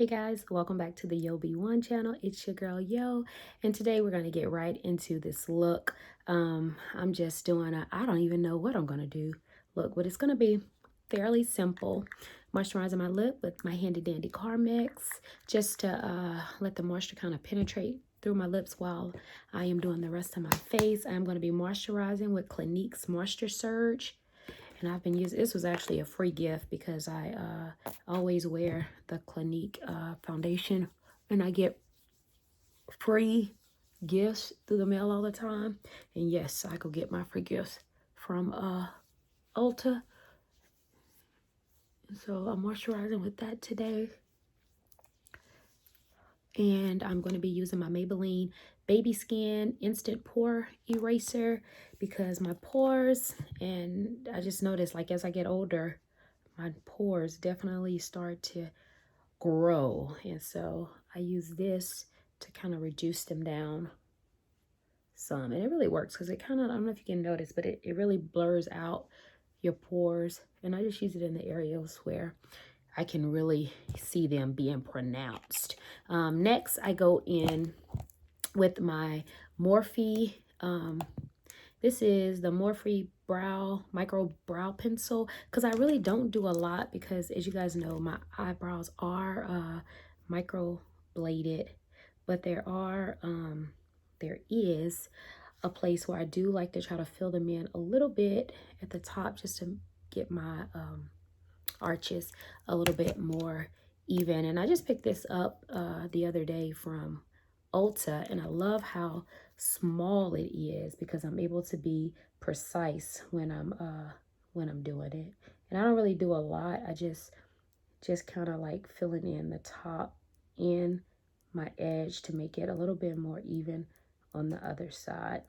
guys, welcome back to the Yo B1 channel. It's your girl Yo, and today we're going to get right into this look. I'm just doing I don't even know what I'm going to do look, but it's going to be fairly simple. Moisturizing my lip with my handy dandy Carmex just to let the moisture kind of penetrate through my lips while I am doing the rest of my face. I'm going to be moisturizing with Clinique's Moisture Surge. And I've been using, this was actually a free gift because I always wear the Clinique foundation, and I get free gifts through the mail all the time. And yes, I could get my free gifts from Ulta. So I'm moisturizing with that today. And I'm going to be using my Maybelline Baby Skin Instant Pore Eraser because my pores, and I just noticed like as I get older, my pores definitely start to grow. And so I use this to kind of reduce them down some. And it really works because it kind of, I don't know if you can notice, but it really blurs out your pores. And I just use it in the areas where I can really see them being pronounced. Next, I go in with my Morphe. This is the Morphe Micro Brow Pencil because I really don't do a lot because, as you guys know, my eyebrows are micro bladed, but there is a place where I do like to try to fill them in a little bit at the top just to get my arches a little bit more even. And I just picked this up the other day from Ulta, and I love how small it is because I'm able to be precise when I'm doing it. And I don't really do a lot. I just kind of like filling in the top and my edge to make it a little bit more even on the other side.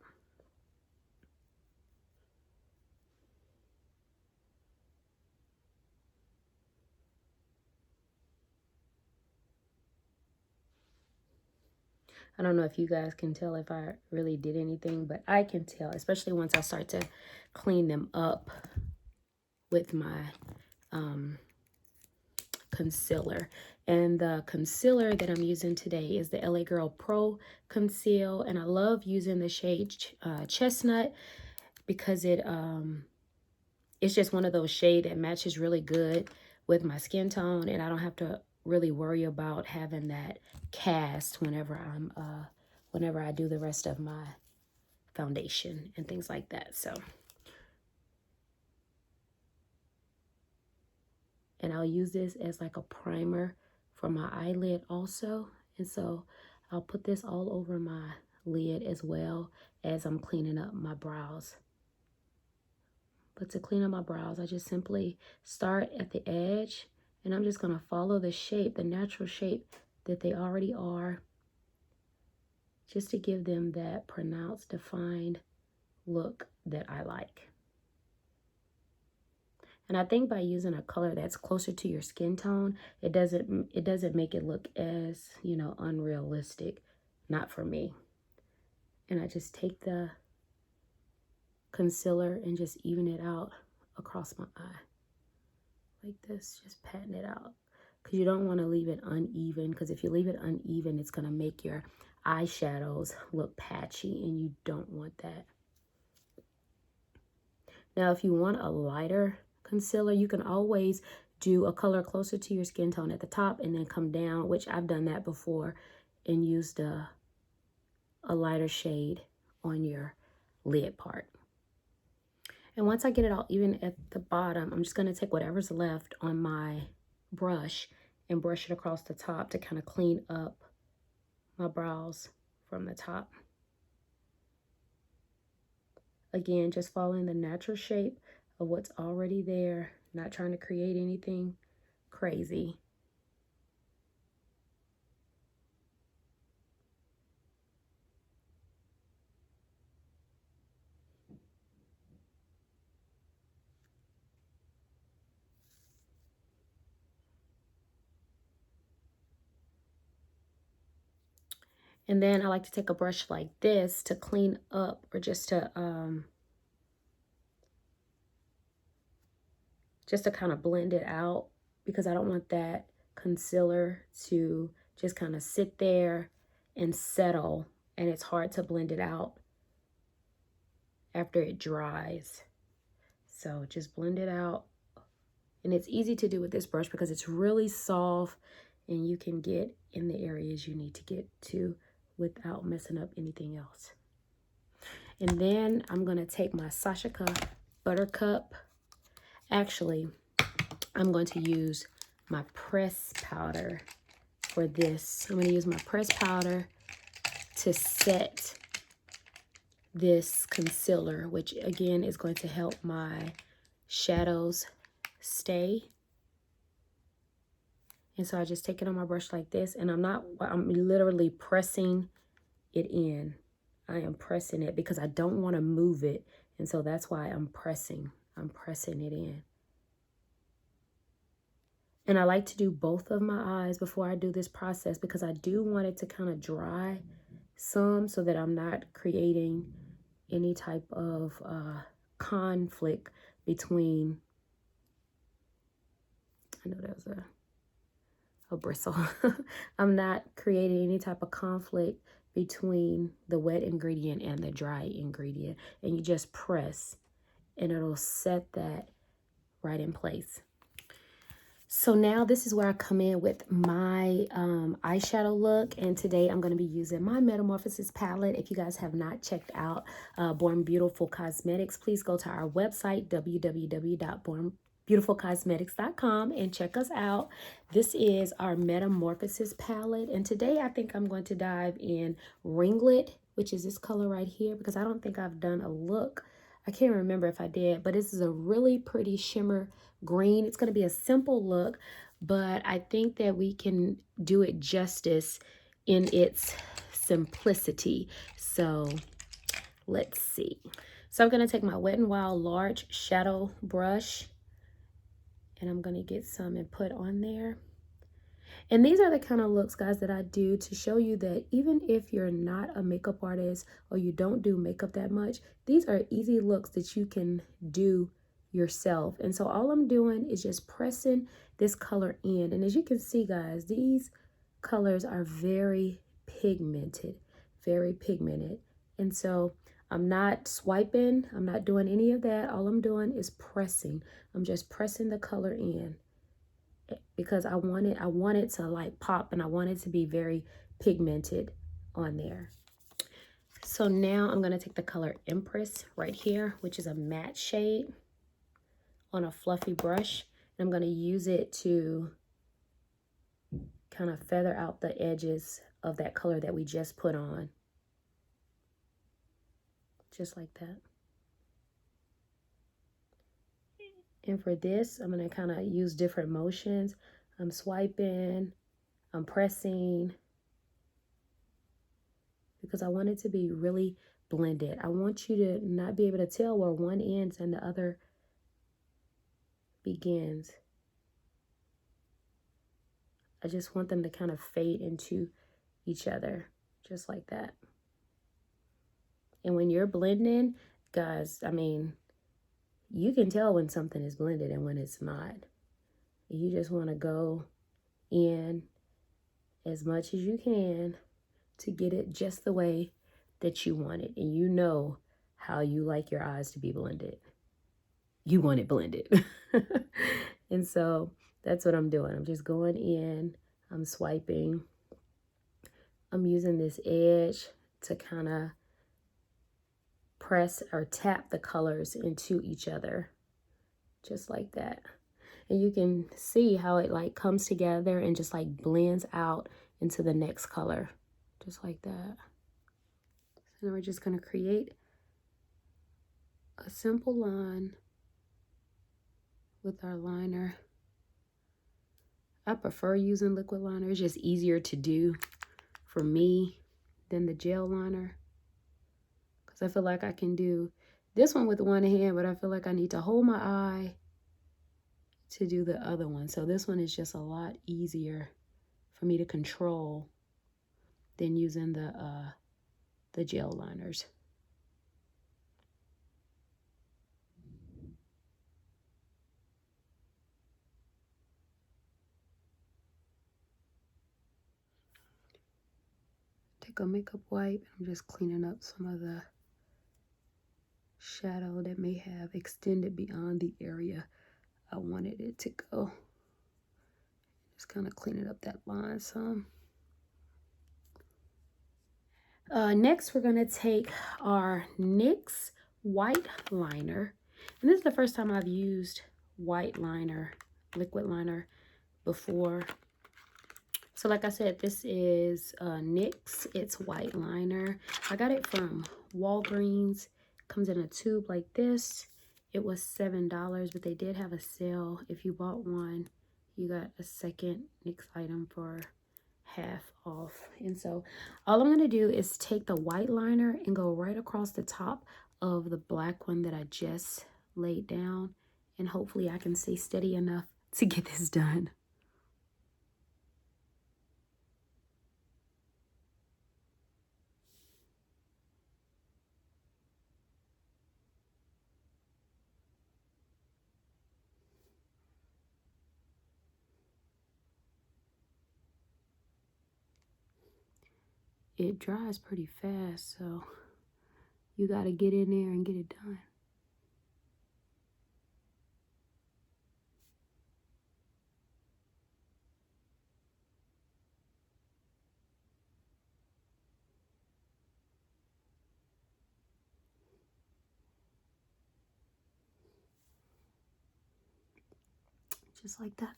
I don't know if you guys can tell if I really did anything, but I can tell, especially once I start to clean them up with my concealer. And the concealer that I'm using today is the LA Girl Pro Conceal, and I love using the shade Chestnut because it's just one of those shades that matches really good with my skin tone, and I don't have to really worry about having that cast whenever I do the rest of my foundation and things like that. So, and I'll use this as like a primer for my eyelid also. And so I'll put this all over my lid as well as I'm cleaning up my brows. But to clean up my brows, I just simply start at the edge, and I'm just going to follow the shape, the natural shape that they already are, just to give them that pronounced, defined look that I like. And I think by using a color that's closer to your skin tone, it doesn't make it look as, unrealistic. Not for me. And I just take the concealer and just even it out across my eye. Like this, just patting it out. Because you don't want to leave it uneven, because if you leave it uneven, it's going to make your eyeshadows look patchy, and you don't want that. Now, if you want a lighter concealer, you can always do a color closer to your skin tone at the top and then come down, which I've done that before, and used a lighter shade on your lid part. And once I get it all even at the bottom, I'm just going to take whatever's left on my brush and brush it across the top to kind of clean up my brows from the top. Again, just following the natural shape of what's already there, not trying to create anything crazy. And then I like to take a brush like this to clean up, or just to kind of blend it out, because I don't want that concealer to just kind of sit there and settle, and it's hard to blend it out after it dries. So just blend it out. And it's easy to do with this brush because it's really soft and you can get in the areas you need to get to without messing up anything else. And then I'm going to take my Saashika Buttercup. Actually, I'm going to use my press powder for this. I'm going to use my press powder to set this concealer, which again is going to help my shadows stay. And so I just take it on my brush like this, and I'm literally pressing it in. I am pressing it because I don't want to move it. And so that's why I'm pressing it in. And I like to do both of my eyes before I do this process because I do want it to kind of dry some so that I'm not creating any type of conflict between, I know that was a bristle. I'm not creating any type of conflict between the wet ingredient and the dry ingredient. And you just press and it'll set that right in place. So now this is where I come in with my eyeshadow look. And today I'm going to be using my Metamorphosis palette. If you guys have not checked out Born Beautiful Cosmetics, please go to our website, www.bornbeautifulcosmetics.com, and check us out. This is our Metamorphosis palette. And today I think I'm going to dive in Ringlet, which is this color right here, because I don't think I've done a look. I can't remember if I did, but this is a really pretty shimmer green. It's going to be a simple look, but I think that we can do it justice in its simplicity. So let's see. So I'm going to take my Wet n Wild large shadow brush and I'm going to get some and put on there. And these are the kind of looks, guys, that I do to show you that even if you're not a makeup artist or you don't do makeup that much, these are easy looks that you can do yourself. And so all I'm doing is just pressing this color in. And as you can see, guys, these colors are very pigmented, very pigmented. And so I'm not swiping. I'm not doing any of that. All I'm doing is pressing. I'm just pressing the color in, because I want it to like pop, and I want it to be very pigmented on there. So now I'm going to take the color Empress right here, which is a matte shade, on a fluffy brush. And I'm going to use it to kind of feather out the edges of that color that we just put on. Just like that. And for this, I'm going to kind of use different motions. I'm swiping, I'm pressing, because I want it to be really blended. I want you to not be able to tell where one ends and the other begins. I just want them to kind of fade into each other, just like that. And when you're blending, guys, I mean, you can tell when something is blended and when it's not. You just want to go in as much as you can to get it just the way that you want it. And you know how you like your eyes to be blended. You want it blended. And so that's what I'm doing. I'm just going in, I'm swiping. I'm using this edge to kind of press or tap the colors into each other, just like that. And you can see how it like comes together and just like blends out into the next color, just like that. So now we're just going to create a simple line with our liner. I prefer using liquid liner. It's just easier to do for me than the gel liner, because I feel like I can do this one with one hand, but I feel like I need to hold my eye to do the other one. So this one is just a lot easier for me to control than using the gel liners. like a makeup wipe. I'm just cleaning up some of the shadow that may have extended beyond the area I wanted it to go. Just kind of cleaning up that line some. Next, we're going to take our NYX white liner. And this is the first time I've used white liner, liquid liner, before. So like I said, this is NYX. It's white liner. I got it from Walgreens. Comes in a tube like this. It was $7, but they did have a sale. If you bought one, you got a second NYX item for half off. And so all I'm going to do is take the white liner and go right across the top of the black one that I just laid down. And hopefully I can stay steady enough to get this done. It dries pretty fast, so you got to get in there and get it done. Just like that.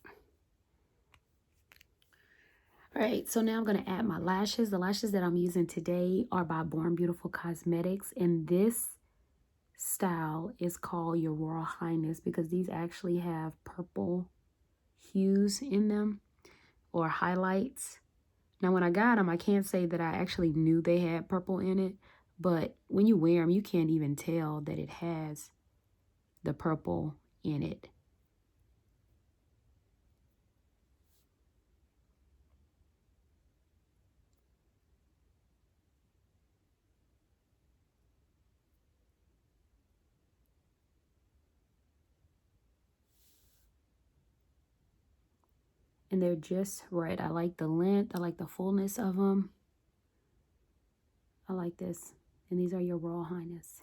All right, so now I'm going to add my lashes. The lashes that I'm using today are by Born Beautiful Cosmetics, and this style is called Your Royal Highness because these actually have purple hues in them, or highlights. Now when I got them, I can't say that I actually knew they had purple in it, but when you wear them, you can't even tell that it has the purple in it. And they're just right. I like the length. I like the fullness of them. I like this. And these are Your Royal Highness.